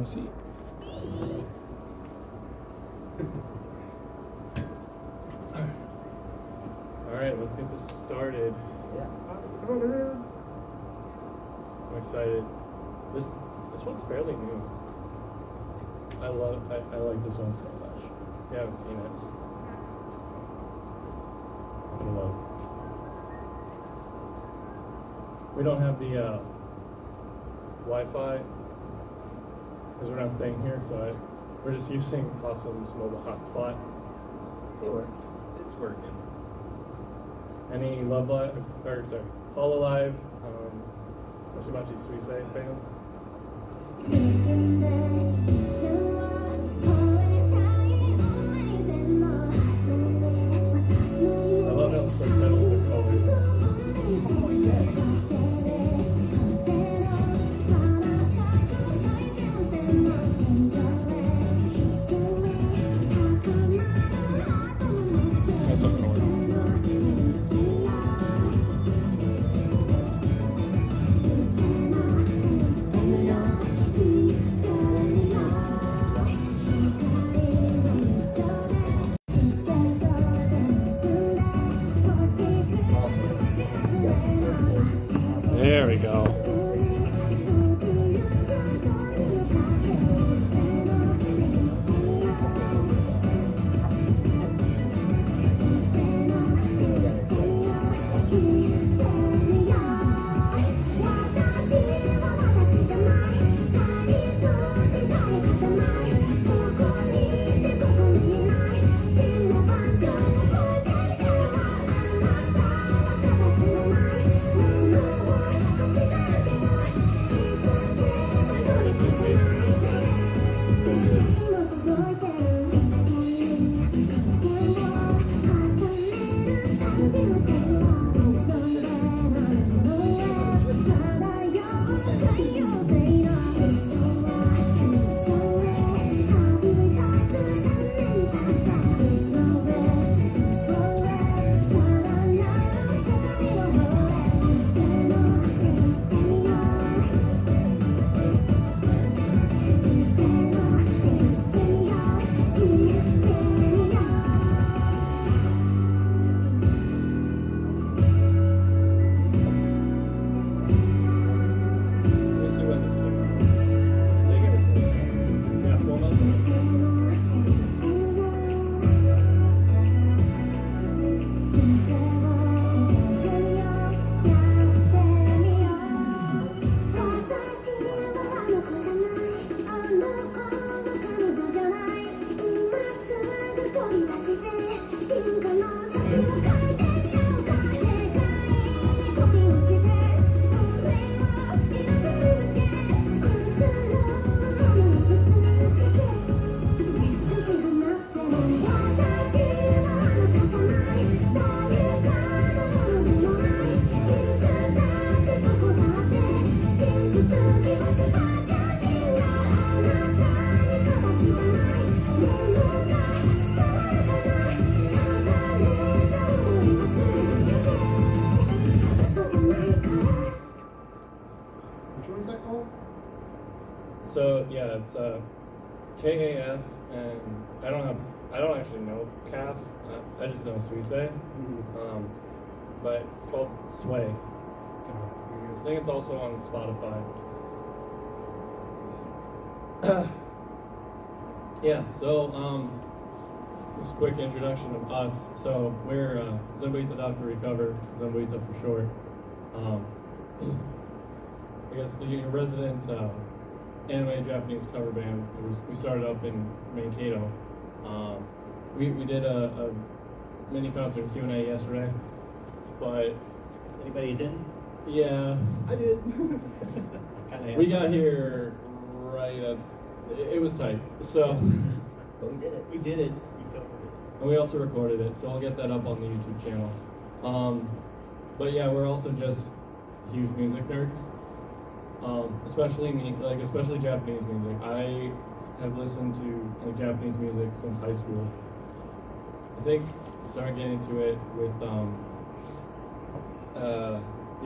me see. Alright, let's get this started. Yeah. I'm excited. This one's fairly new. I like this one so much. If you haven't seen it, look. We don't have the Wi-Fi because we're not staying here, so we're just using Possum's mobile hotspot. It works. It's working. Any Love Live, or sorry, Hololive, Hoshimachi Suisei fans? I love how the subtitles are colored. That's not gonna work. There we go. So yeah, it's KAF, and I don't actually know CAF. I just know Suisei. But it's called Sway. I think it's also on Spotify. Yeah. So just a quick introduction of us. So we're Zenbuita Dr. Recover, Zenbuita for short. I guess you're a resident anime Japanese cover band. We started up in Mankato. We did a mini concert Q&A yesterday, but Anybody didn't? yeah, I did. we got here right at, it was tight. So, But we did it. We did it. We covered it. and we also recorded it, so I'll get that up on the YouTube channel. But yeah, we're also just huge music nerds. Especially Japanese music. I have listened to Japanese music since high school. I think I started getting into it with the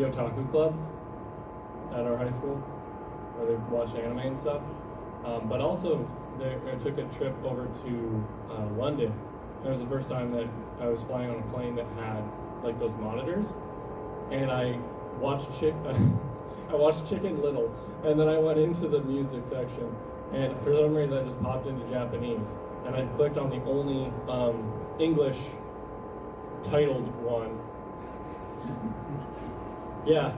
Otaku Club at our high school, where they watch anime and stuff. But also, I took a trip over to London. It was the first time that I was flying on a plane that had like those monitors, and I watched I watched Chicken Little, and then I went into the music section, and for some reason I just popped into Japanese, and I clicked on the only English titled one. Yeah,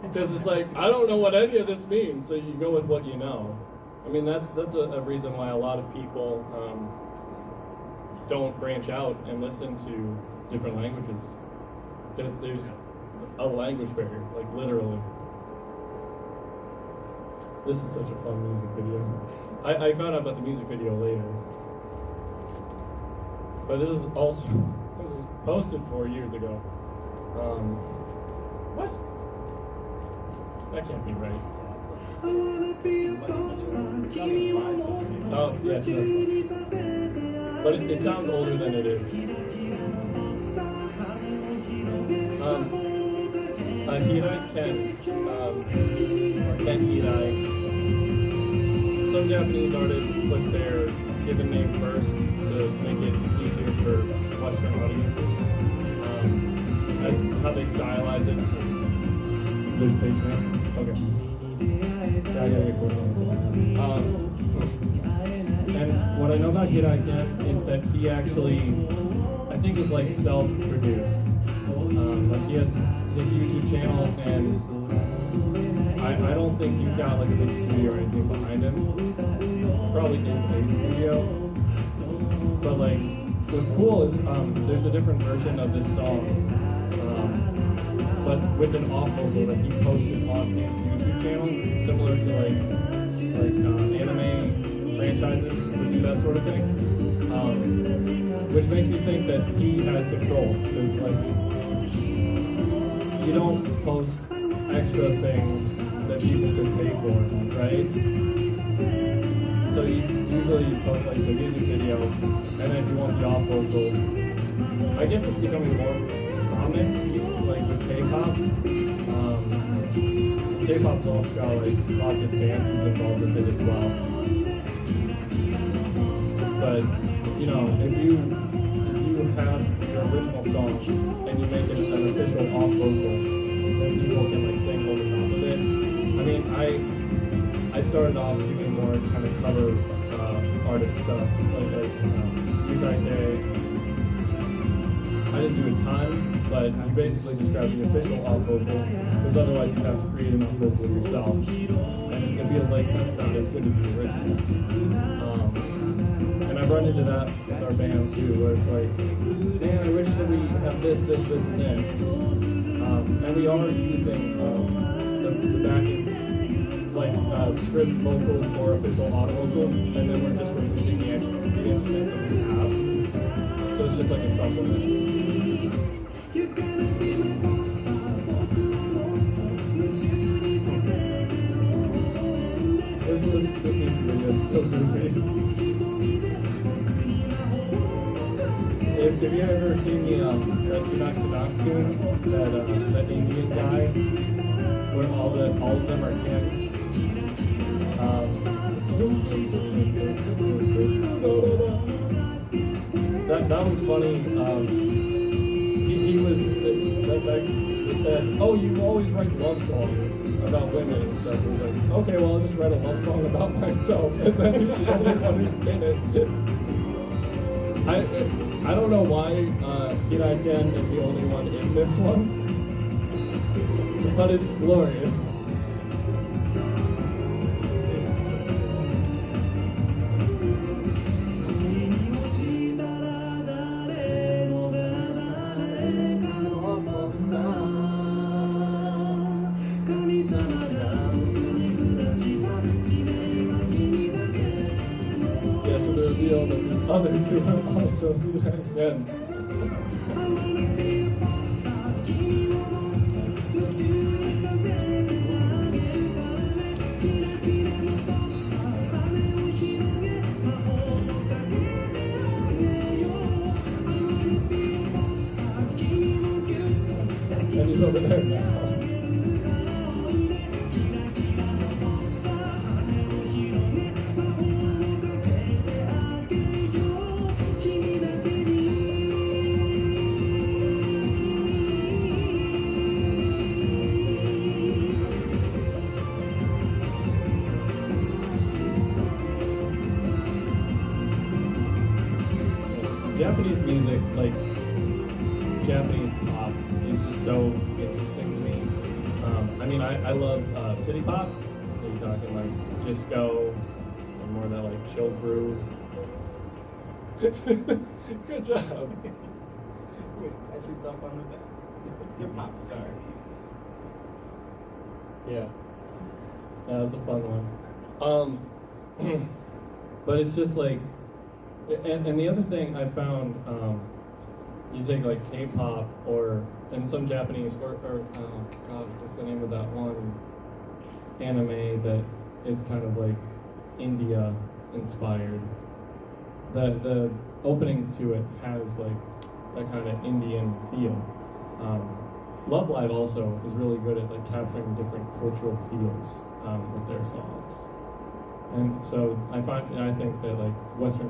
because it's like, I don't know what any of this means, so you go with what you know. I mean, that's a reason why a lot of people don't branch out and listen to different languages, because there's a language barrier, like literally. This is such a fun music video. I found out about the music video later. But this is also, this is posted 4 years ago. What? That can't be right. Oh, yes. But it sounds older than it is. Hirai Ken Hirai. Some Japanese artists put their given name first to make it easier for Western audiences. As how they stylize it. This stage name? Okay. Yeah, I gotta get close on this. And what I know about Hirai Ken is that he actually, I think, is like self-produced. Like he has his YouTube channel, and I don't think he's got like a big studio or anything behind him. Probably is a studio. But like, what's cool is there's a different version of this song, but with an off vocal that he posted on his YouTube channel, similar to like anime franchises would do that sort of thing. Which makes me think that he has control. Because like, you don't post extra things that people could pay for, right? So usually you post like the music video, and then if you want the off vocal, I guess it's becoming more prominent, like with K-pop. K-pop's also got like lots of dances involved with it as well. But you know, if you have your original song and you make it an official off vocal, then people can like sing over top of it. I mean, I started off doing more kind of cover artist stuff, like You Right There. I didn't do a ton, but you basically just grab the official off vocal, because otherwise you have to create an off vocal yourself, and it feels like that's not as good as the original. And I've run into that with our band too, where it's like, man, I wish that we have this, and this. And we are using the backing, like script vocals or official auto vocals, and then we're just removing the instruments that we have. So it's just like a supplement. This music video is so goofy. Have you ever seen the Knock tune, that Indian guy, where all of them are candy? That was funny. He was they said, oh, you always write love songs about women and stuff. He was like, okay, well, I'll just write a love song about myself, and then he's the only one who's in it. I don't know why Hirai Ken is the only one in this one, but it's glorious. Yeah, so the reveal that the other two are also Hirai Ken. And he's over there now. Japanese music, like Japanese pop, is just so interesting to me. I mean, I love city pop. So you're talking like disco, or more of that like chill groove. Good job. Pat yourself on the back. You're a pop star. Yeah. That's a fun one. But it's just like, and the other thing I found, you take like K-pop and some Japanese, or God, what's the name of that one anime that is kind of like India inspired? The opening to it has like that kind of Indian feel. Love Live also is really good at like capturing different cultural feels with their songs. And so I think that like Western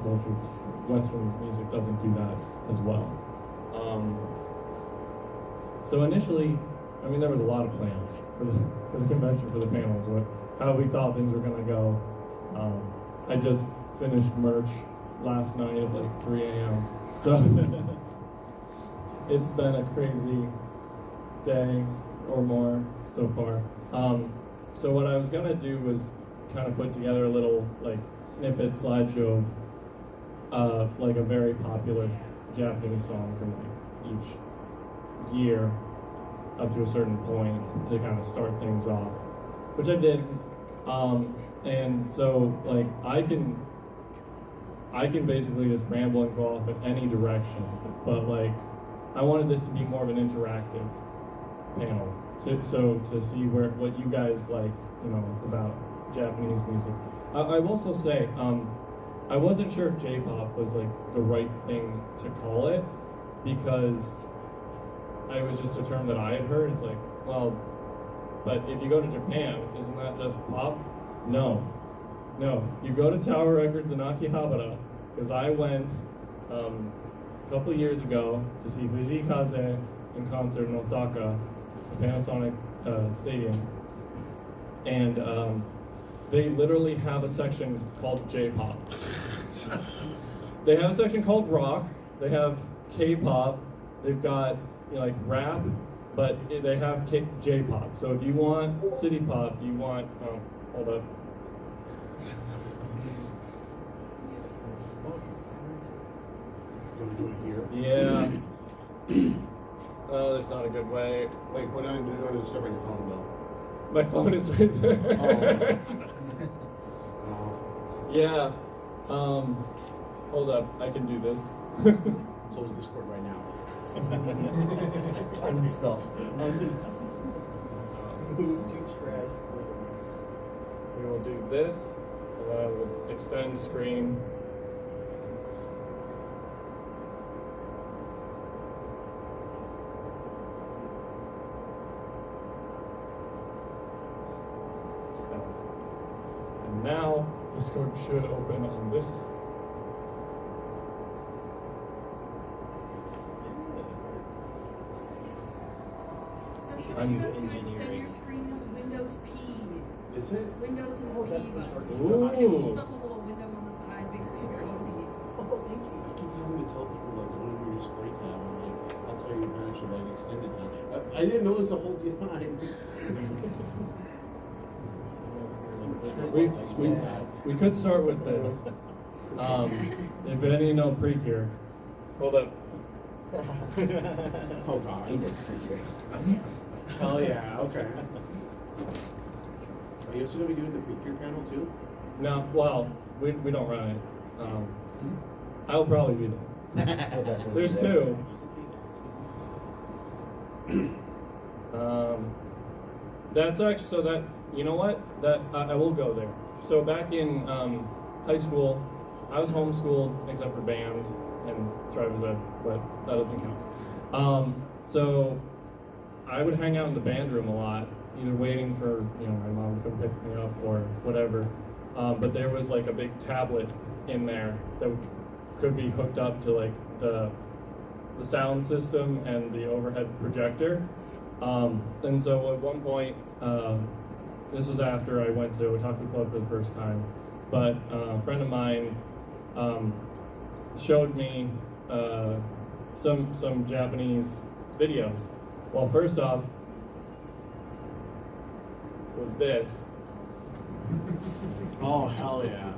music doesn't do that as well. So initially, I mean, there was a lot of plans for the convention, for the panels, how we thought things were gonna go. I just finished merch last night at like 3 a.m. So it's been a crazy day or more so far. So what I was gonna do was kind of put together a little like snippet slideshow of like a very popular Japanese song from like each year up to a certain point to kind of start things off, which I did. And so like I can basically just ramble and go off in any direction, but like I wanted this to be more of an interactive panel, so to see what you guys like, about Japanese music. I will also say, I wasn't sure if J-pop was like the right thing to call it, because it was just a term that I had heard. It's like, well, but if you go to Japan, isn't that just pop? No. You go to Tower Records in Akihabara, because I went a couple years ago to see Fujii Kaze in concert in Osaka, the Panasonic Stadium, and they literally have a section called J-pop. They have a section called rock. They have K-pop. They've got like rap, but they have J-pop. So if you want city pop, you want hold up. Do it here. Yeah. Oh, there's not a good way. Wait, what do I do to start your phone bill? My phone is right there. Yeah. Hold up. I can do this. So is Discord right now. Uninstall. Too trash. We will do this, and then I will extend screen. And now Discord should open on this. How should you go to extend your screen is Windows P. Is it? Windows and Oh, P that's the button. shortcut. Ooh. It pulls up a little window on the side, makes it super easy. Oh, thank you. I keep having to tell people like go into your spray tab and like that's how you manage to like extend it. I didn't notice the whole time. We could start with this. If any know Precure. Hold up. Oh god. He did Precure. Oh yeah, okay. Are you also gonna be doing the Precure panel too? No, well, we don't run it. I'll probably be there. I'll definitely There's be there. two. That's actually, so that, you know what? That I will go there. So back in high school, I was homeschooled except for band and driver's ed, but that doesn't count. So I would hang out in the band room a lot, either waiting for my mom to come pick me up or whatever. But there was like a big tablet in there that could be hooked up to like the sound system and the overhead projector. And so at one point, this was after I went to Otaku Club for the first time, but a friend of mine showed me some Japanese videos. Well, first off, was this. Oh, hell yeah.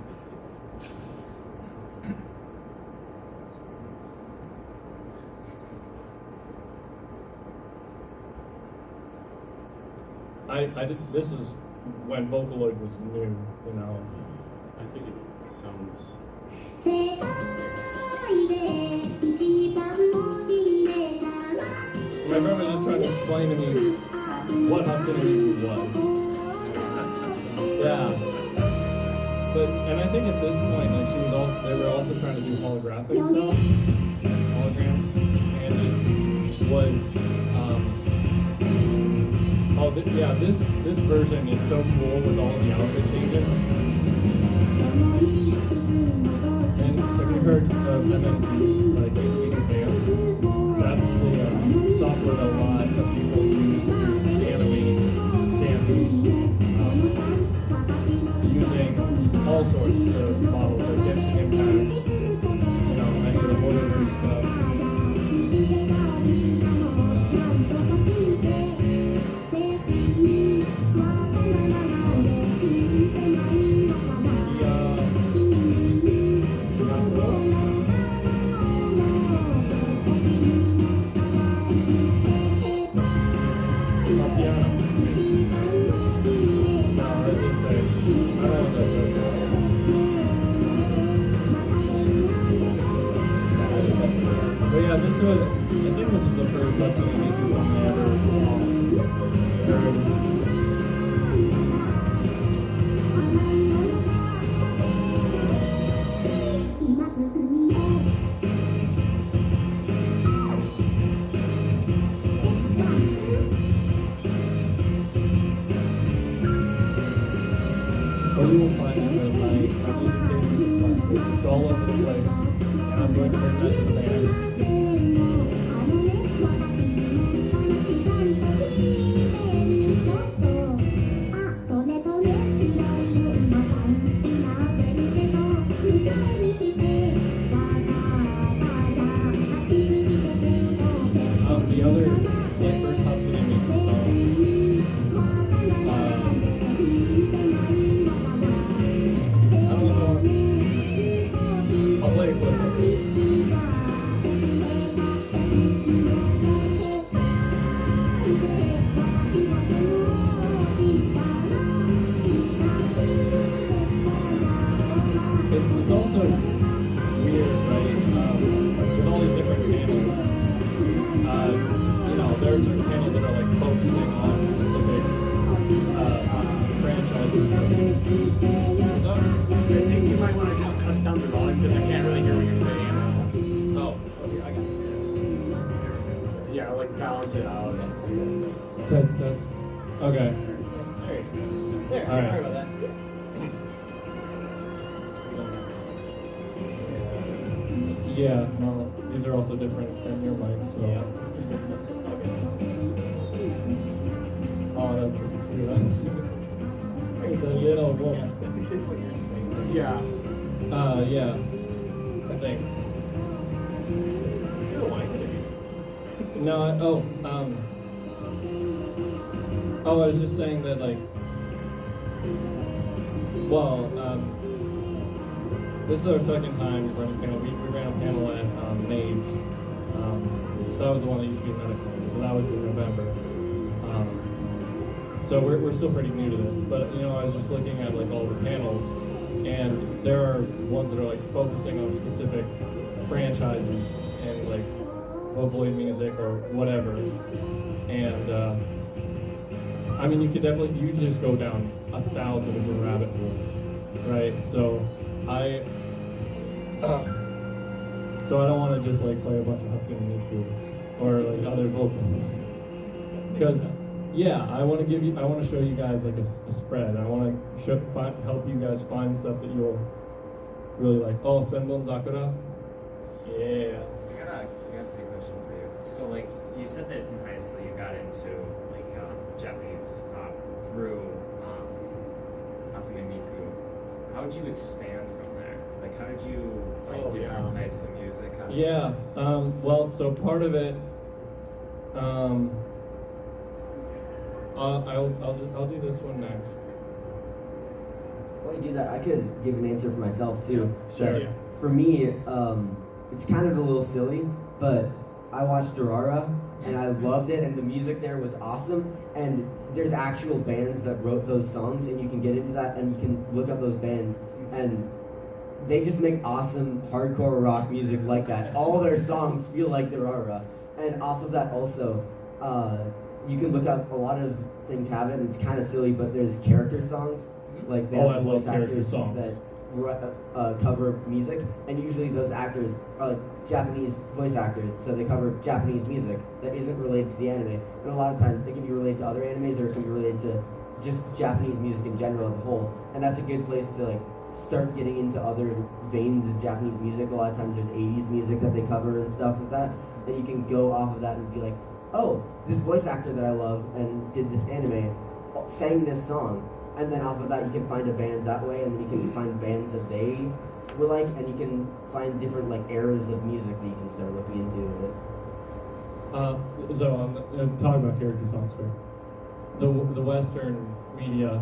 This is when Vocaloid was new, you know. I think it sounds. My friend was just trying to explain to me what Hatsune Miku was. Yeah. And I think at this point, like they were also trying to do holographic stuff, holograms, and it was, this version is so cool with all the outfit changes. And have you heard of them in like Anime Detour? That's the software that a lot of people use to animate dances using all sorts of models, like Genshin Impact, you know, any of the motor stuff. I think this is the first Hatsune Miku song I ever heard. Or you will find that my music taste is fun. It's all over the place, and I'm going to bring that to the band. The other first Hatsune Miku song, I don't know. I'll play it with It's also weird, right? With all these different panels. You know, there are certain panels that are like focusing on specific franchises. So, I think you might want to just cut down the volume because I can't really hear what you're saying. oh, Okay, I got it. Yeah, like balance it out. test. Okay. There, All right. sorry about that. Yeah, no, these are also different than your mic, so. Yeah. Oh, that's cute. The little wolf. Yeah. Yeah. I think. You don't like it. No, I was just saying that, like, well, this is our second time running panel. We ran a panel at Mage. That was the one that used to be medical. So that was in November. So we're still pretty new to this. But, you know, I was just looking at, like, all the panels. And there are ones that are, like, focusing on specific franchises and, like, Vocaloid music or whatever. And, I mean, you just go down 1,000 different rabbit holes, right? So I don't want to just like play a bunch of Hatsune Miku or like other vocals, because I want to show you guys like a spread. I want to help you guys find stuff that you'll really like. Oh, Senbon Zakura. Yeah. I got a question for you. So, like, you said that in high school you got into like Japanese pop through Hatsune Miku. How did you expand from there? Like, Like, how did you find Oh, different yeah. types of music? How did Yeah. Well, so part of it. I'll do this one next. While you do that, I could give an answer for myself too. Sure. That Yeah. For me, it's kind of a little silly, but I watched Durara and I loved it, and the music there was awesome. And there's actual bands that wrote those songs, and you can get into that, and you can look up those bands, and they just make awesome hardcore rock music like that. All their songs feel like Durara, and off of that also, you can look up a lot of things have it, and it's kind of silly, but there's character songs, like they Oh, have I love voice character actors songs. that cover music, and usually those actors are like Japanese voice actors, so they cover Japanese music that isn't related to the anime. And a lot of times it can be related to other animes, or it can be related to just Japanese music in general as a whole. And that's a good place to like start getting into other veins of Japanese music. A lot of times there's 80s music that they cover and stuff like that, and you can go off of that and be like, oh, this voice actor that I love and did this anime sang this song. And then off of that, you can find a band that way, and then you can find bands that they were like, and you can find different like eras of music that you can start looking into. So I'm talking about character songs for the Western media.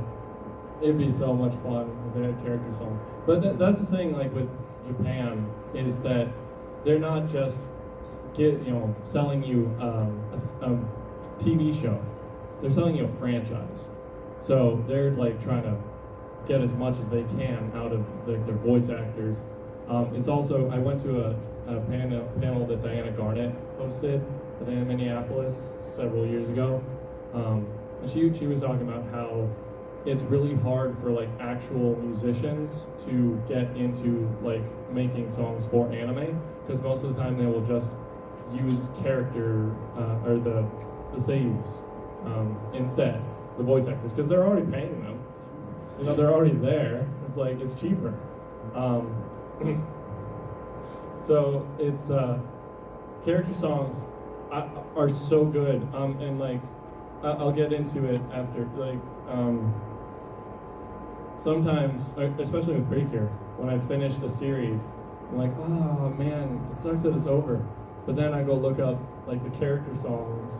It'd be so much fun if they had character songs. But that's the thing, like with Japan, is that they're not just selling you a TV show. They're selling you a franchise. So they're like trying to get as much as they can out of their voice actors. It's also, I went to a panel that Diana Garnett hosted in Minneapolis several years ago. And she was talking about how it's really hard for like actual musicians to get into like making songs for anime, because most of the time they will just use character or the seiyus instead, the voice actors, because they're already paying them. You know, they're already there. It's like, it's cheaper. So it's character songs are so good, and like I'll get into it after. Like sometimes, especially with Precure, when I finish a series, I'm like, oh man, it sucks that it's over. But then I go look up like the character songs,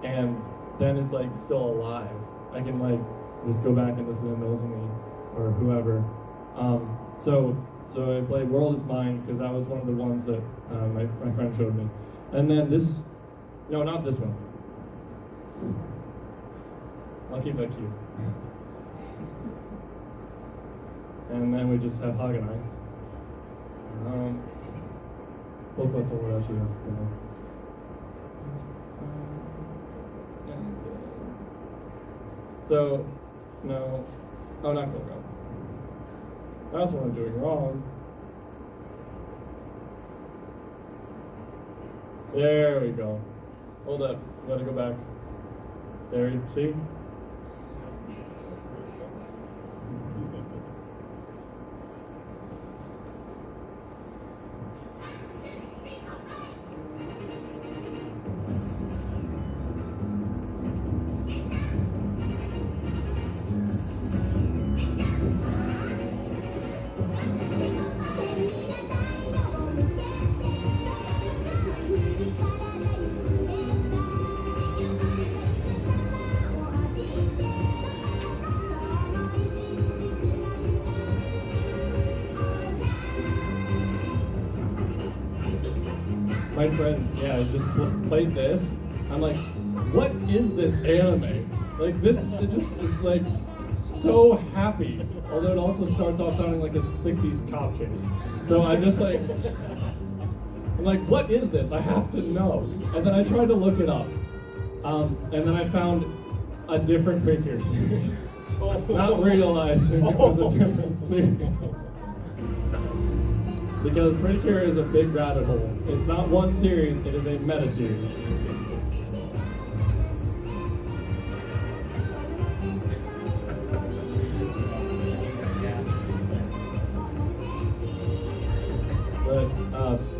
and then it's like still alive. I can like just go back and listen to Nozomi or whoever. So I played World Is Mine because that was one of the ones that my friend showed me. And then this, no, not this one. I'll keep that cute. And then we just have Haganai. So, no, oh, not Go. That's what I'm doing wrong. There we go. Hold up, gotta go back. There, you see? My friend, just played this. I'm like, what is this anime? Like this, it just is like so happy. Although it also starts off sounding like a 60s cop chase. So I'm just like, I'm like, what is this? I have to know. And then I tried to look it up. And then I found a different Precure series. Not realizing it was a different series. Because Precure is a big rabbit hole. It's not one series, it is a meta series.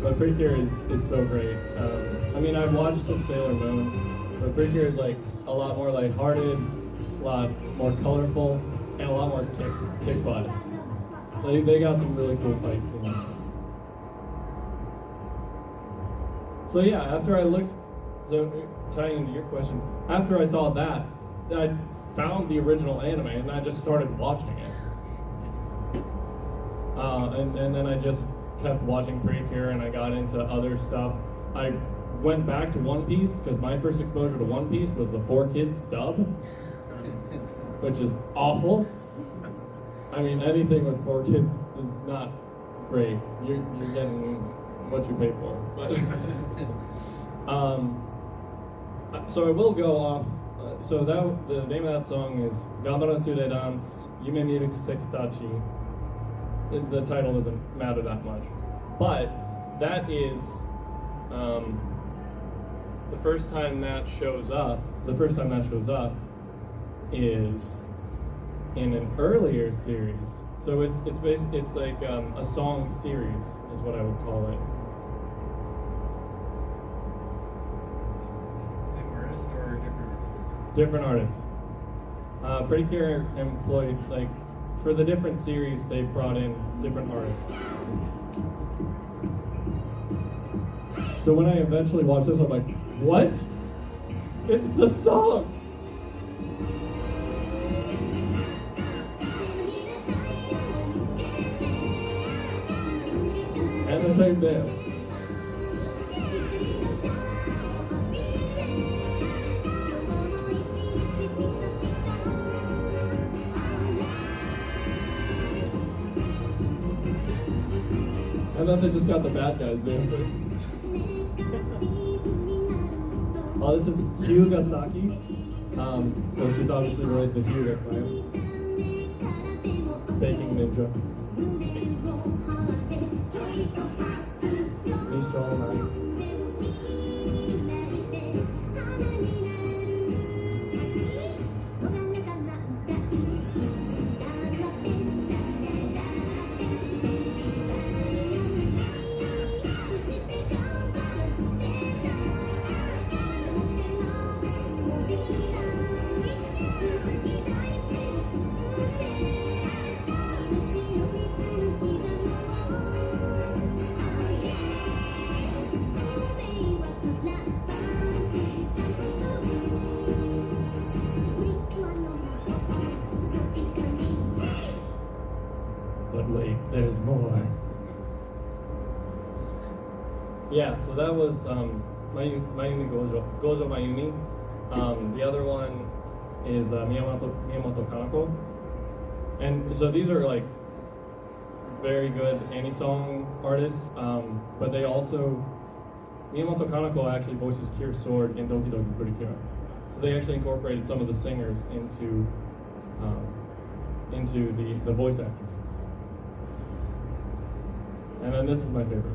But Precure is so great. I mean, I've watched some Sailor Moon, but Precure is like a lot more lighthearted, a lot more colorful, and a lot more kick butt. They got some really cool fight scenes. So yeah, after I looked, so tying into your question, after I saw that, I found the original anime and I just started watching it. And then I just kept watching Precure and I got into other stuff. I went back to One Piece because my first exposure to One Piece was the 4Kids dub, which is awful. I mean, anything with 4Kids is not great. You're getting what you pay for. But so I will go off. So the name of that song is Ganbalance de Dance, Yume Miru Sekitachi. The title doesn't matter that much, but that is the first time that shows up. The first time that shows up is in an earlier series. So it's like a song series is what I would call it. Same artist or Different different artists? artists. Precure employed, like, for the different series, they brought in different artists. So when I eventually watched this, I'm like, what? It's the song! And the same dance. And then they just got the bad guys dancing. Oh, this is Hyugasaki. So she's obviously related to Hyuga clan. Baking ninja. But wait, there's more. Yeah, so that was Mayumi Gojo Mayumi. The other one is Miyamoto Kaneko. And so these are like very good any-song artists, but they also, Miyamoto Kaneko actually voices Kier Sword in Doki Doki Precure. So they actually incorporated some of the singers into the voice actresses. And then this is my favorite.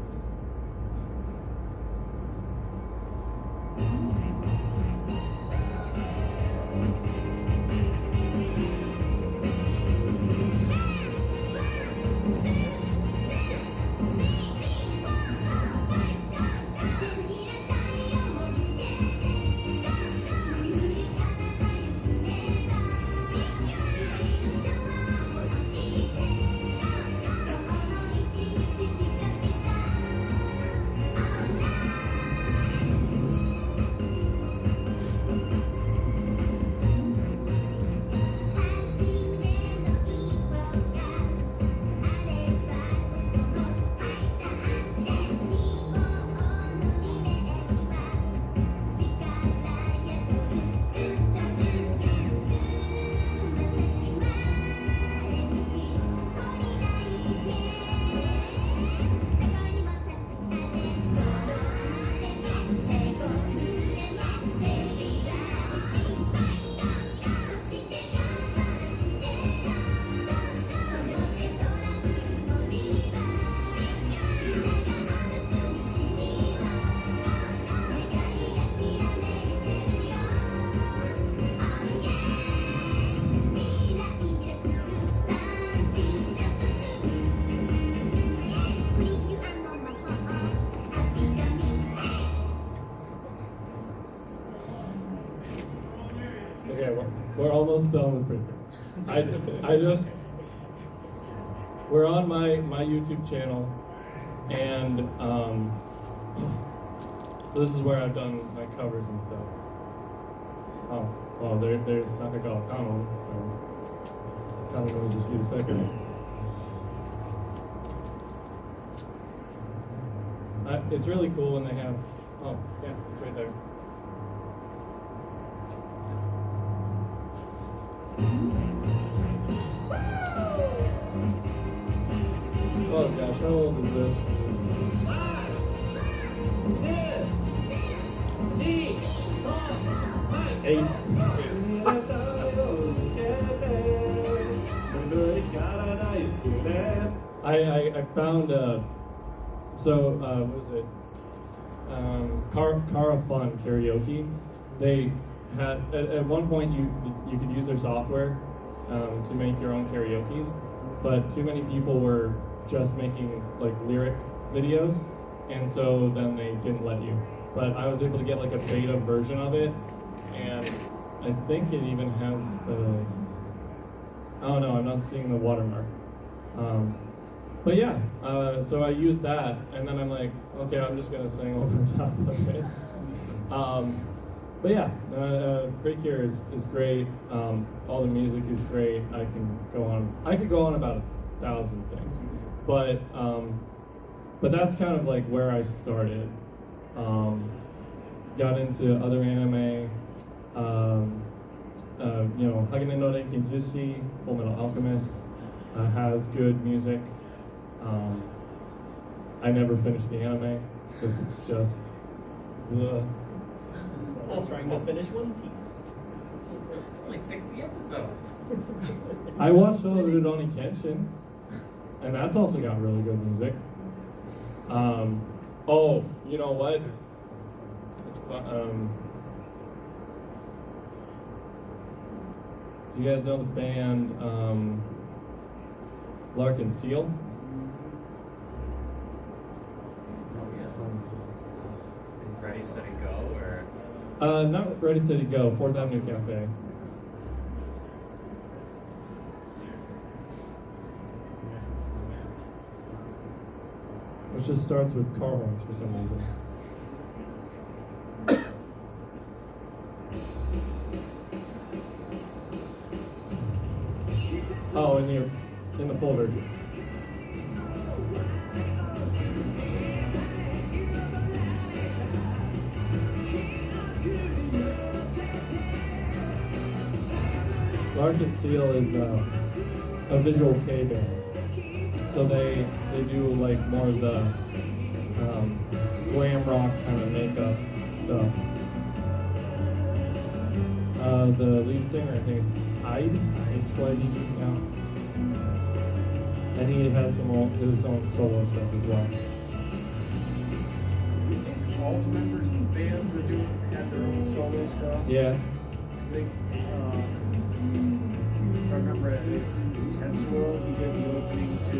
Okay, we're almost done with Precure. I just we're on my YouTube channel, and so this is where I've done my covers and stuff. Oh, well, there's nothing called Kano. Kano was just a second. It's really cool when they have. Oh, yeah, it's right there. Oh gosh, how old is this? 8. I found what was it? Cara Fun Karaoke. They had at one point you could use their software to make your own karaoke's, but too many people were just making like lyric videos, and so then they didn't let you. But I was able to get like a beta version of it, and I think it even has the. Oh no, I'm not seeing the watermark. But yeah, so I used that, and then I'm like, okay, I'm just gonna sing over top of it. But yeah, Precure is great. All the music is great. I could go on about 1,000 things, but that's kind of like where I started. Got into other anime. Hagane no Kenji, Full Metal Alchemist has good music. I never finished the anime because it's just. I'm trying to finish One Piece. It's only 60 episodes. I watched all of Rurouni Kenshin, and that's also got really good music. Oh, you know what? It's do you guys know the band Larkin Ciel? Ready, Steady, Go, or? Not Ready, Steady, Go, 4th Avenue Cafe. Which just starts with car horns for some reason. Oh, in the folder. Larkin Ciel is a visual K band, so they do like more of the glam rock kind of makeup stuff. The lead singer, I think, Hyde, H-Y-D, yeah. And he has his own solo stuff as well. All the members of the band were had their own solo stuff. Yeah. They, if I remember at Intense World, he did the opening to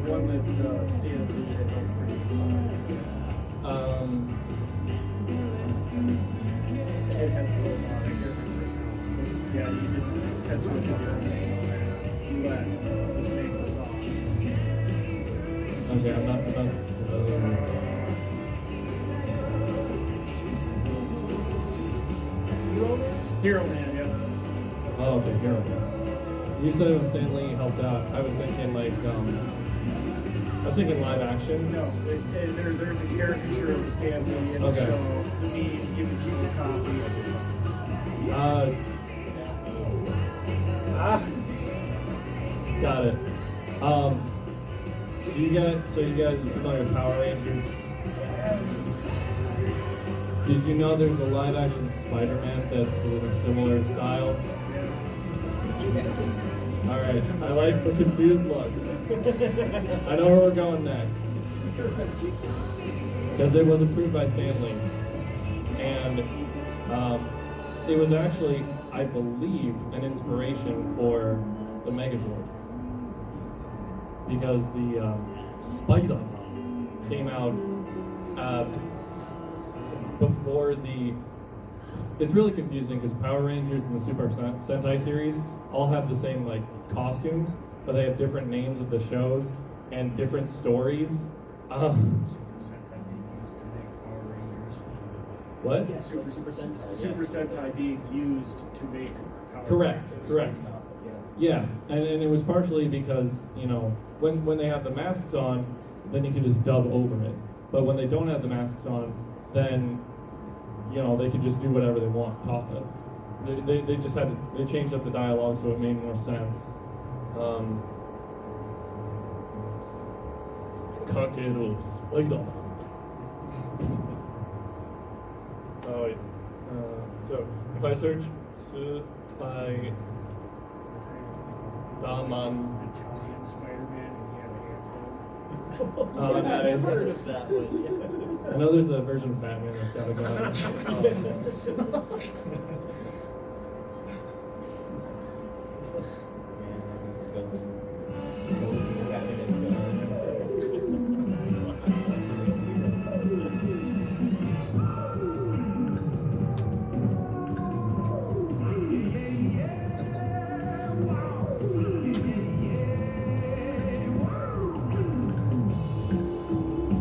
the one that Stan Lee had helped bring. It had a little on, I can't remember. Yeah, he did Intense World. He left. He made the song. Okay, I'm not Hero Man, yeah. Oh, okay, Hero. You said when Stan Lee helped out. I was thinking like, live action. No, there's a caricature of Stan Lee in the Okay. show. The meme gives you a copy. Got it. You guys are familiar with Power Rangers? Did you know there's a live action Spider-Man that's in a similar style? Alright, I like the confused look. I know where we're going next. Because it was approved by Stan Lee. And it was actually, I believe, an inspiration for the Megazord. Because the Spider-Man came out before the it's really confusing because Power Rangers and the Super Sentai series all have the same like costumes, but they have different names of the shows and different stories. Sentai being used to make Power Rangers. What? Yes, like Super Sentai. Super Sentai being used to make Power Correct, Rangers. correct. Yeah, and it was partially because, you know, when they have the masks on, then you can just dub over it. But when they don't have the masks on, then, you know, they can just do whatever they want. They just had to, they changed up the dialogue so it made more sense. Kakeru Spider-Man. Oh wait. So if I search Supaidaman. Italian Spider-Man, and he had a handle. Oh, I've nice. heard of that one. I know there's a version of Batman that's got a gun.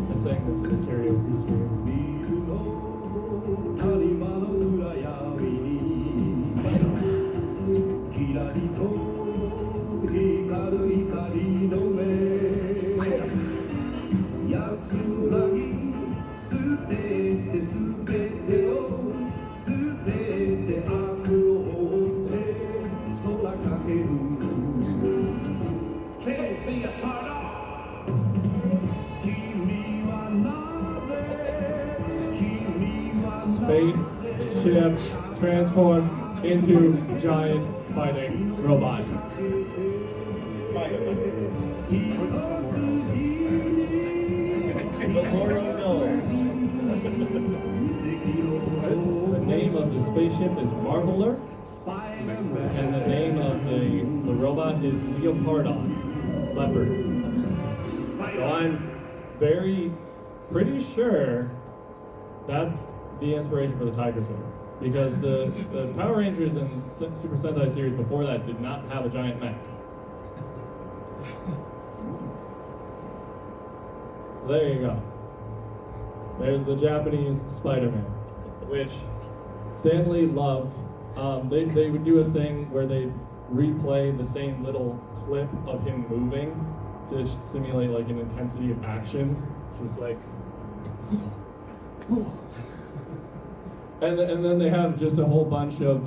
I sang this in the karaoke stream. Spaceship transforms into giant fighting robot. The name of the spaceship is Marveler, and the name of the robot is Leopardon, leopard. So I'm pretty sure that's the inspiration for the Tiger Sword, because the Power Rangers and Super Sentai series before that did not have a giant mech. So there you go. There's the Japanese Spider-Man, which Stanley loved. They would do a thing where they'd replay the same little clip of him moving to simulate like an intensity of action. Just like and then they have just a whole bunch of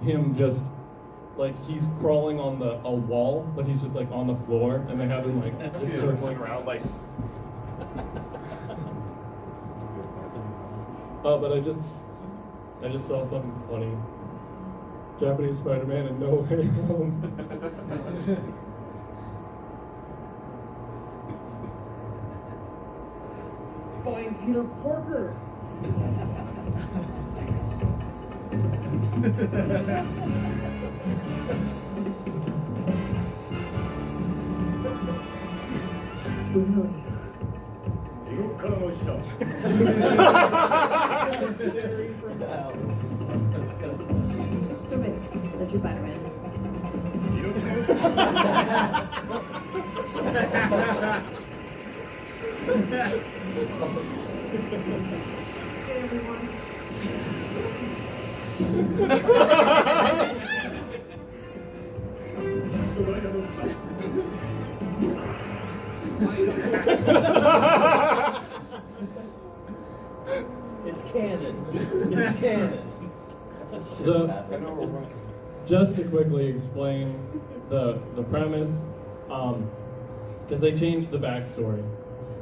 him just like he's crawling on a wall, but he's just like on the floor, and they have him like just circling around like. Oh, but I just saw something funny. Japanese Spider-Man and No Way Home. Find Peter Parker. The true Spider-Man. Hey everyone. It's canon. It's canon. So, just to quickly explain the premise, because they changed the backstory,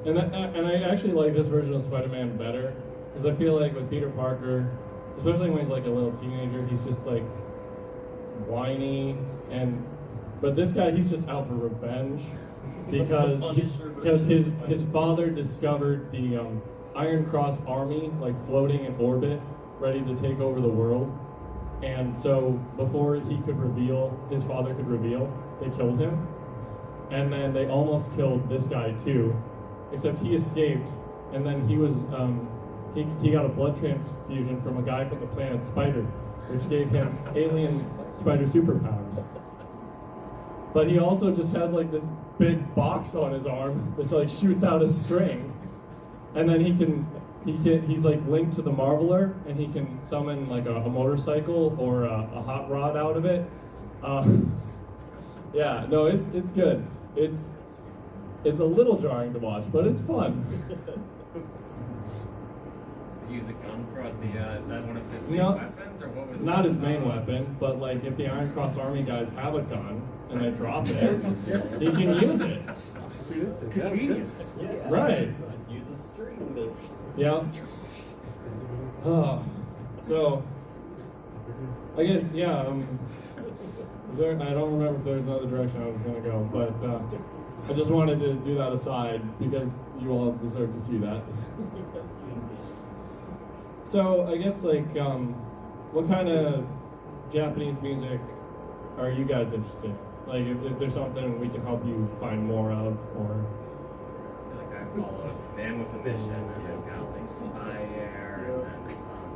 and I actually like this version of Spider-Man better, because I feel like with Peter Parker, especially when he's like a little teenager, he's just like whiny, but this guy, he's just out for revenge because his father discovered the Iron Cross army like floating in orbit, ready to take over the world. And so before his father could reveal, they killed him. And then they almost killed this guy too, except he escaped. And then he was he got a blood transfusion from a guy from the planet Spider, which gave him alien spider superpowers. But he also just has like this big box on his arm which like shoots out a string, and then he's like linked to the Marveler, and he can summon like a motorcycle or a hot rod out of it. Yeah, no, it's good. It's a little jarring to watch, but it's fun. Does he use a gun throughout the? Is that one of his main No, weapons, or what was? not that? his main weapon, but like if the Iron Cross Army guys have a gun and they drop it, he can use it. Convenience. Right. Just use a string to. Yeah. So, I guess, yeah, I don't remember if there's another direction I was going to go, but I just wanted to do that aside because you all deserve to see that. So, I guess, like, what kind of Japanese music are you guys interested in? Like, if there's something we can help you find more of, or... I feel like I followed Band with a Mission, and I've got like Spire, and then some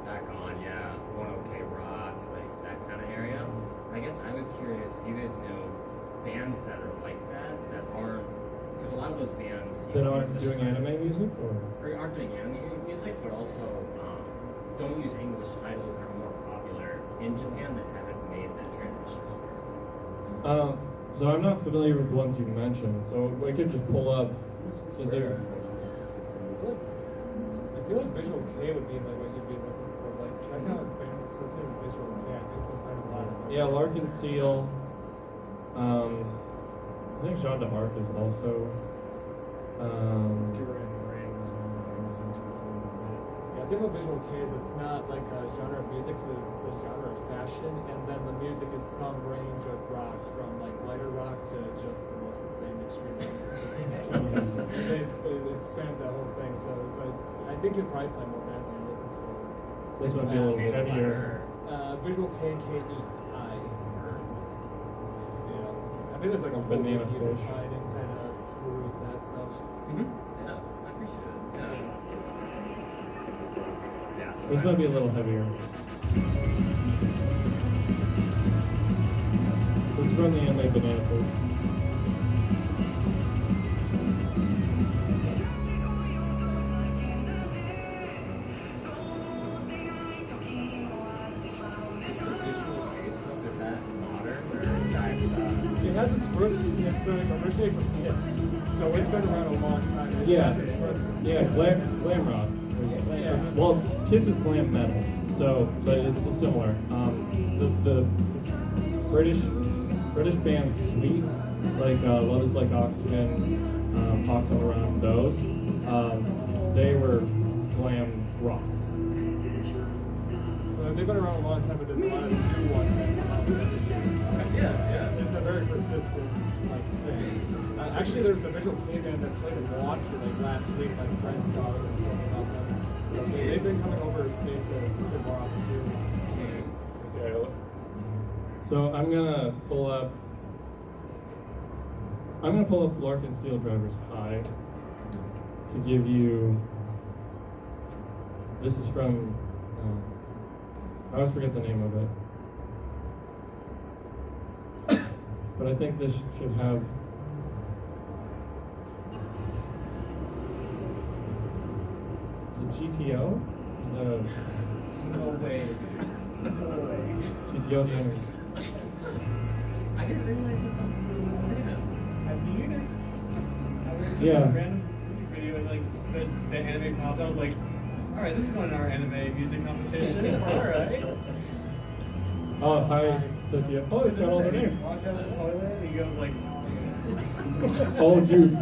back on, yeah, 1OK Rock, like that kind of area. I guess I was curious if you guys know bands that are like that aren't, because a lot of those bands that aren't doing anime music, or aren't doing anime music, but also don't use English titles that are more popular in Japan that haven't made that transition over. So I'm not familiar with the ones you mentioned, so I could just pull up. Is there? I feel like Visual K would be like what you'd be looking for. Like check out bands associated with Visual K. I think you'll find a lot of them. Yeah, Larkin Ciel. I think Jean d'Arc is also. Duran Ring was one that I was into for a little bit. Yeah, the thing with Visual K is it's not like a genre of music, it's a genre of fashion, and then the music is some range of rock, from like lighter rock to just the most insane extreme rock. it expands that whole thing, so but I think you'll probably find more bands than you're looking for. This one's a little heavier. Visual K, K-E-I. Yeah. I think there's like a whole Banana wiki to fish. find and kind of peruse that stuff. Yeah, I appreciate it. Yeah. So This might be a little heavier. This is from the anime Banana Fish. Is the visual K stuff, is that modern, or is that It has its roots. It's originated from Kiss, so it's been around a long time. It Yeah. has its roots. Yeah, glam rock. Yeah. Well, Kiss is glam metal, so but it's similar. The British band Sweet, like Love Is Like Oxygen, Hawks All Around, those, they were glam rock. So they've been around a long time, but there's a lot of new ones that come out every year. It's a very persistent like thing. Actually, there's a Visual K band that played in Milwaukee like last week. My friend saw them and told me about them. So they've been coming over to states to more often too. Okay. So I'm gonna pull up Larkin Steel Driver's High to give you. This is from. I always forget the name of it, but I think this should have. Is it GTO? No way. GTO thing. I didn't realize that that was this band. Yeah. Random music video and like the anime popped. I was like, all right, this is going in our anime music competition. All right. Oh, hi. Does he? Oh, it's got all their names. Walks out of the toilet and he goes like, Oh, dude.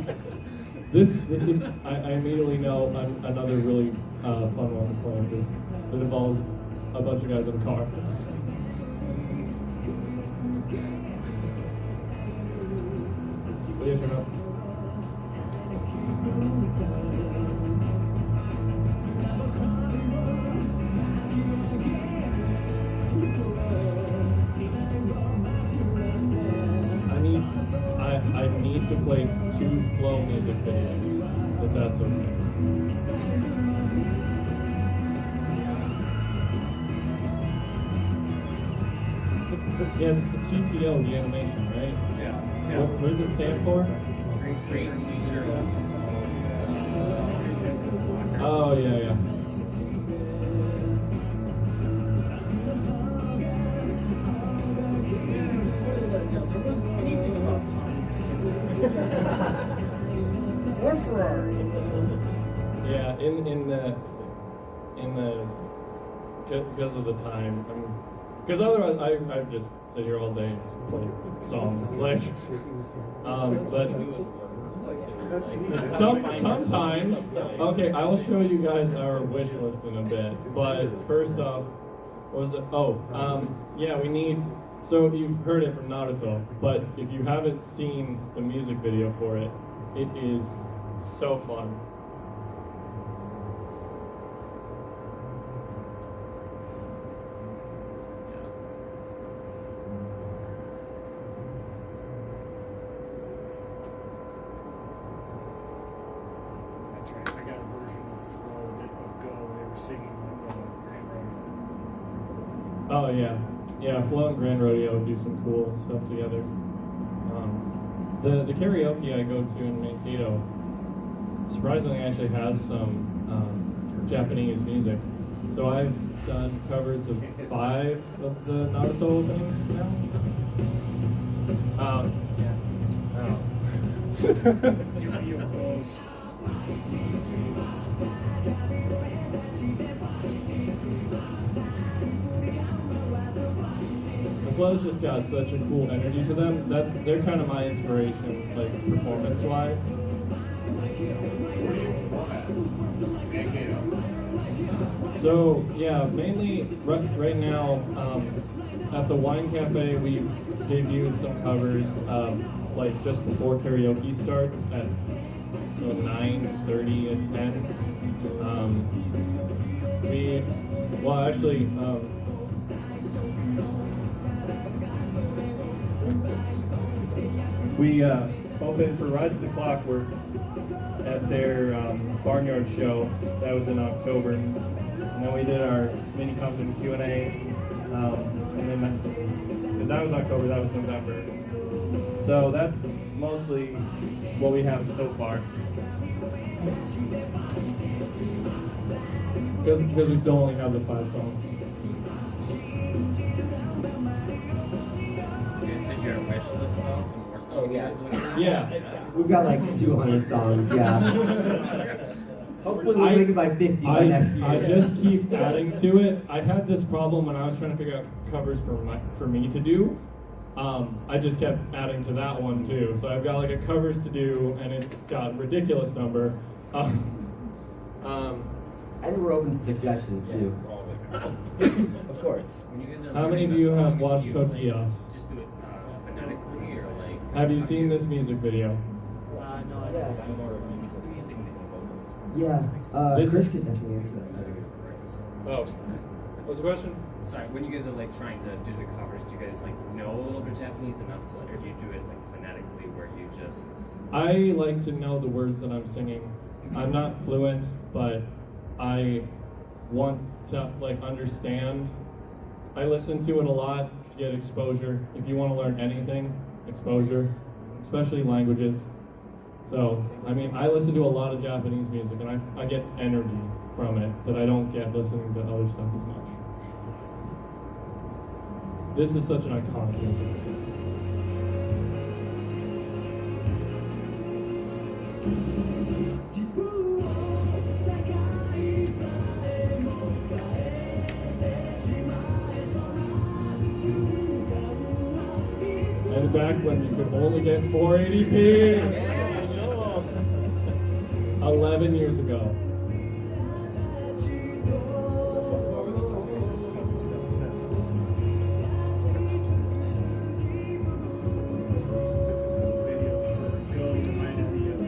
This is, I immediately know another really fun one to play because it involves a bunch of guys in a car. What do you turn up? I need to play 2 flow music videos but that's okay. Yeah, it's GTO, the animation, right? Yeah. What does it stand for? Great teachers. Oh, yeah. Anything about Or Ferrari. Yeah, in the because of the time, because otherwise I just sit here all day and just play songs like, but sometimes, okay, I will show you guys our wish list in a bit, but first off, what was it? Oh, yeah, we need. So you've heard it from Naruto, but if you haven't seen the music video for it, it is so fun. That's right. I got a version of Flow of Go. They were singing with Grand Rodeo. Oh yeah, yeah. Flo and Grand Rodeo do some cool stuff together. The karaoke I go to in Mankato surprisingly actually has some Japanese music. So I've done covers of 5 of the Naruto openings now. You feel close. The Flow's just got such a cool energy to them. They're kind of my inspiration, like performance-wise. So yeah, mainly right now at the Wine Cafe we debuted some covers like just before karaoke starts at 9:30 and 10. We opened for Rise of the Clockwork at their Barnyard show. That was in October. And then we did our mini concert and Q&A. And then that was October, that was November. So that's mostly what we have so far. Because we still only have the 5 songs. You guys did your wish list though? Some more songs? Oh, yeah. You guys looking at? Yeah. We've got like 200 songs, yeah. Hopefully we'll make it by 50 by next year. I just keep adding to it. I had this problem when I was trying to figure out covers for me to do. I just kept adding to that one too. So I've got like a covers to do, and it's got a ridiculous number. And we're open to suggestions too. Of course. When you guys are How many learning of the you have songs, watched do you, Code like, Geass? just do it phonetically or like? Have you seen this music video? No, I Yeah. don't. Yeah, This Chris is- could definitely answer that. Oh, what's the question? Sorry, when you guys are like trying to do the covers, do you guys like know a little bit Japanese enough to like, or do you do it like phonetically where you just? I like to know the words that I'm singing. I'm not fluent, but I want to like understand. I listen to it a lot to get exposure. If you want to learn anything, exposure, especially languages. So, I mean, I listen to a lot of Japanese music, and I get energy from it that I don't get listening to other stuff as much. This is such an iconic music. And back when you could only get 480p. 11 years ago. Videos for Go reminded me of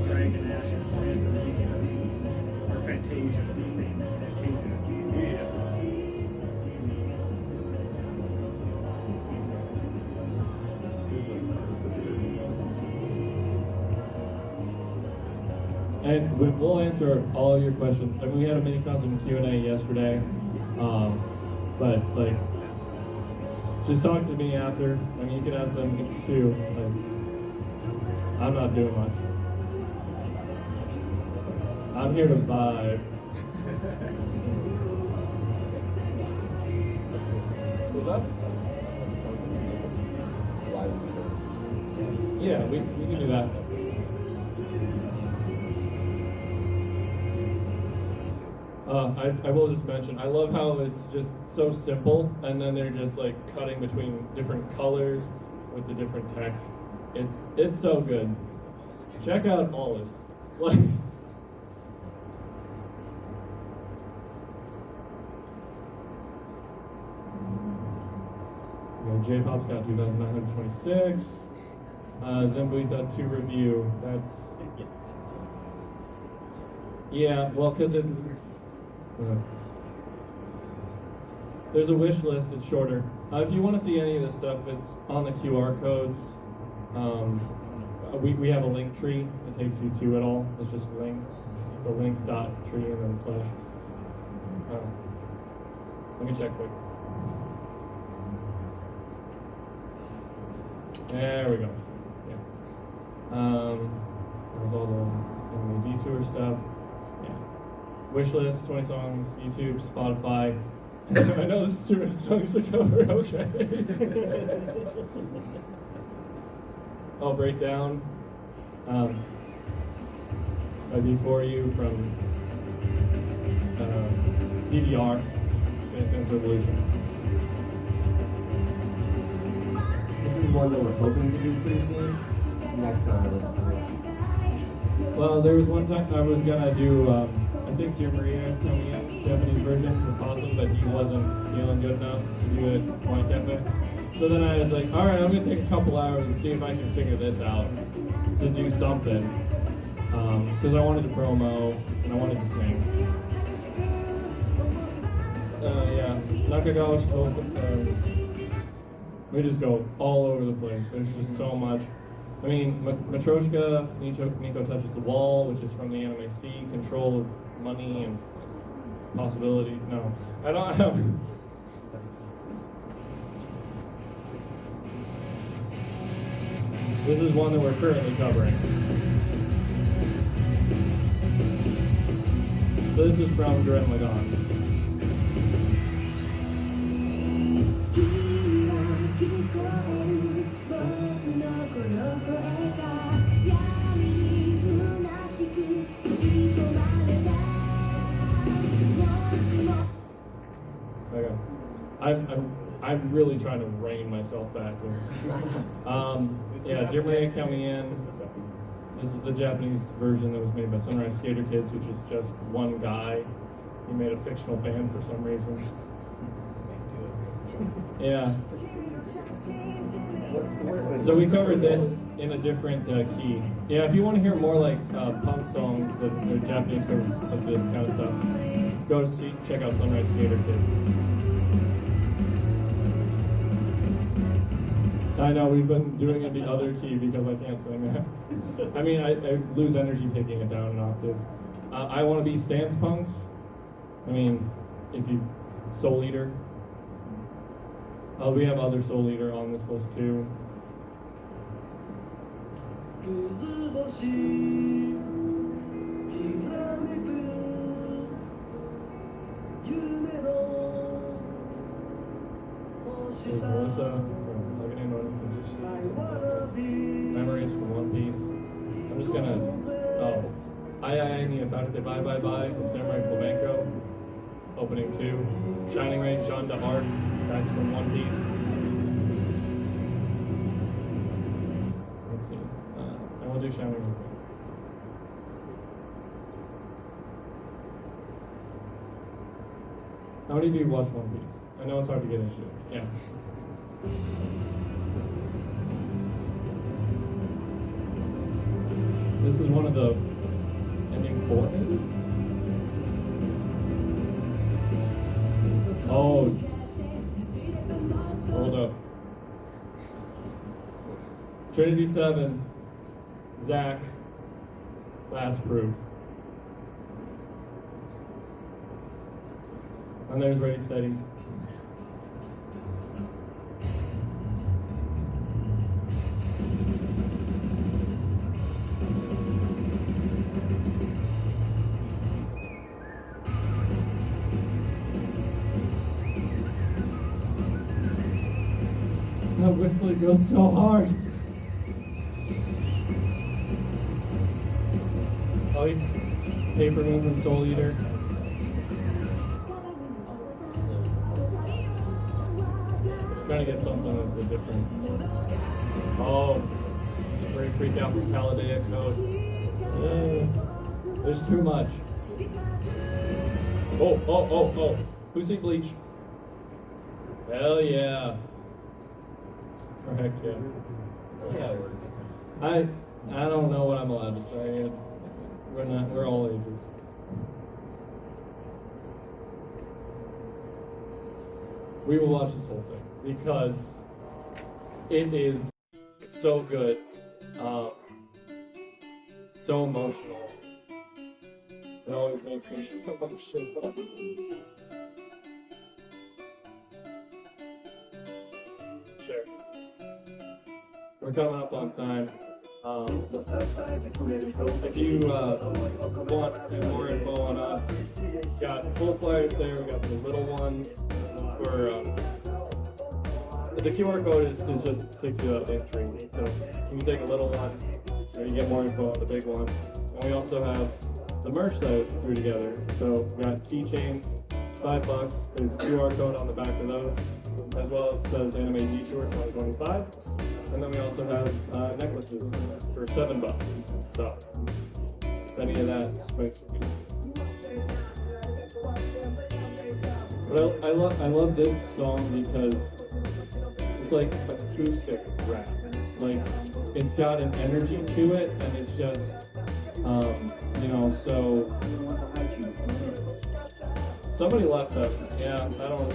Dragon Ash's Fantasy or Fantasia. And we'll answer all your questions. I mean, we had a mini concert Q&A yesterday, but like, just talk to me after. I mean, you can ask them too. Like, I'm not doing much. I'm here to vibe. What's up? Yeah, we can do that. I will just mention, I love how it's just so simple, and then they're just like cutting between different colors with the different text. It's so good. Check out all this. Like, J-Pop's got 2,926. Zembuita 2 review. That's. Yeah, well, because it's. There's a wish list, it's shorter. If you want to see any of this stuff, it's on the QR codes. We have a link tree that takes you to it all. It's just the link.tree and then slash. Let me check quick. There we go. Yeah. There's all the Anime Detour stuff. Yeah. Wishlist, 20 songs, YouTube, Spotify. I know this is too many songs to cover, okay. I'll break down a before you from DDR, Dance Dance Revolution. This is one that we're hoping to do pretty soon. Next time, let's do it. Well, there was one time I was gonna do, I think Jim Maria coming in, Japanese version for Possum, but he wasn't feeling good enough to do it at Wine Cafe. So then I was like, all right, I'm gonna take a couple hours and see if I can figure this out to do something. Because I wanted to promo and I wanted to sing. Yeah, Nakagawa we just go all over the place. There's just so much. I mean, Matryoshka, Nico touches the wall, which is from the anime C, control of money and possibility. No, I don't have. This is one that we're currently covering. So this is from Gurren Lagann. Okay. I'm really trying to rein myself back here. Yeah, Dear Maria coming in. This is the Japanese version that was made by Sunrise Skater Kids, which is just one guy. He made a fictional band for some reason. Yeah. So we covered this in a different key. Yeah, if you want to hear more like punk songs that are Japanese covers of this kind of stuff, go check out Sunrise Skater Kids. I know, we've been doing it the other key because I can't sing that. I mean, I lose energy taking it down an octave. I Want to Be Stance Punks. I mean, if you, Soul Eater. We have other Soul Eater on this list too. There's Melissa from Rurouni Kenshin. Memories from One Piece. I'm just gonna. Oh. Ai ni Atarte Bye Bye Bye from Samurai Flamenco. Opening 2. Shining Ray, Jean d'Arc. That's from One Piece. Let's see. And we'll do Shining Ray. How many of you watch One Piece? I know it's hard to get into. Yeah. This is one of the ending 4. Oh. Hold up. Trinity 7. Zach. Last Proof. And there's Ready Steady. That whistling goes so hard. Oh, Paper Moon from Soul Eater. Trying to get something that's a different. Oh, Super Freak Out from Talladega Code. There's too much. Oh. Who's seen Bleach? Hell yeah. Or heck yeah. I don't know what I'm allowed to say. We're all ages. We will watch this whole thing because it is so good, so emotional. It always makes me shut up. Sure. We're coming up on time. If you want more info on us, got full flyers there. We got the little ones. For the QR code is just takes you to Linktree. So you can take a little one, and you get more info on the big one. And we also have the merch that we threw together. So we got keychains, $5. There's a QR code on the back of those, as well as says Anime Detour 2025. And then we also have necklaces for $7. So if any of that makes sense. But I love this song because it's like acoustic rap. Like it's got an energy to it, and it's just so. Somebody left us. Yeah, I don't.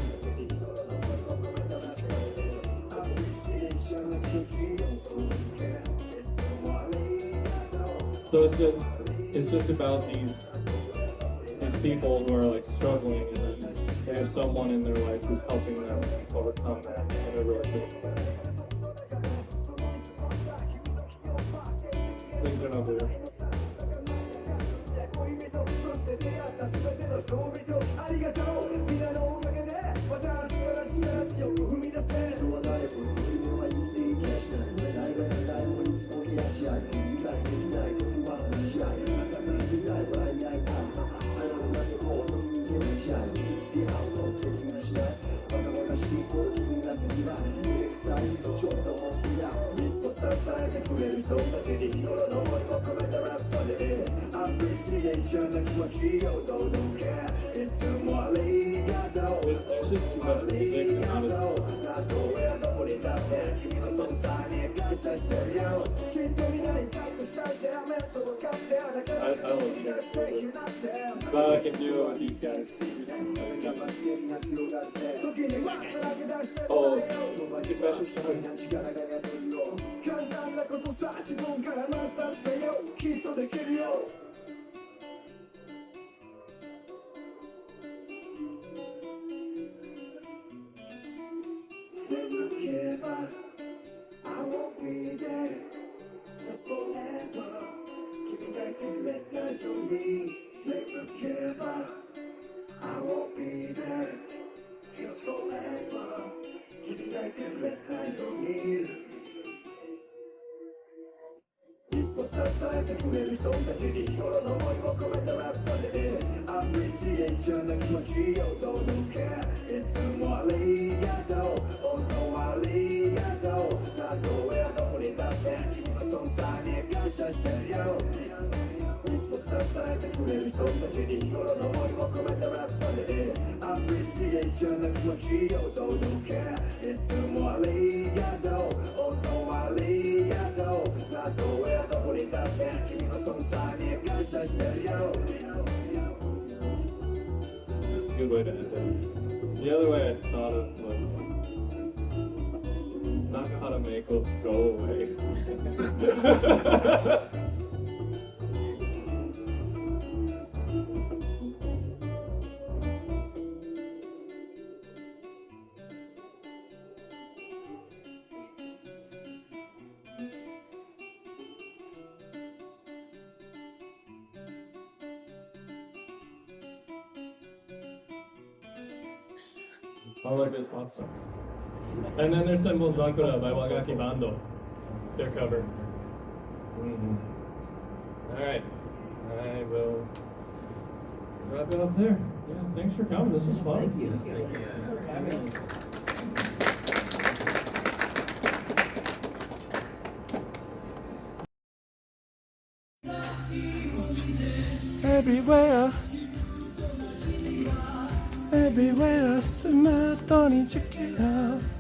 So it's just about these people who are like struggling, and then there's someone in their life who's helping them overcome that, and they're really good. Things are not there. There's just too much music and not I love it. But I can do these guys. Oh, confession song. I won't be there just forever. Keep back to let that you need. Never care. I won't be there just forever. Keep back to let that you need. いつも支えてくれる人たちに日頃の思いを込めたラップされてアプリシエーションな気持ちを届けいつもありがとう本当はありがとうたとえどこにだって君の存在に感謝してるよいつも支えてくれる人たちに日頃の思いを込めたラップされてアプリシエーションな気持ちを届けいつもありがとう本当はありがとうたとえどこにだって君の存在に感謝してるよ That's a good way to end it. The other way I thought of was not how to make us go away. I like this pop song. And then there's Senbon Zakura by Wagaki Bando. Their cover. Alright. I will wrap it up there. Yeah, thanks for coming. This was fun. Thank you. Everywhere, スマートにチェックアウト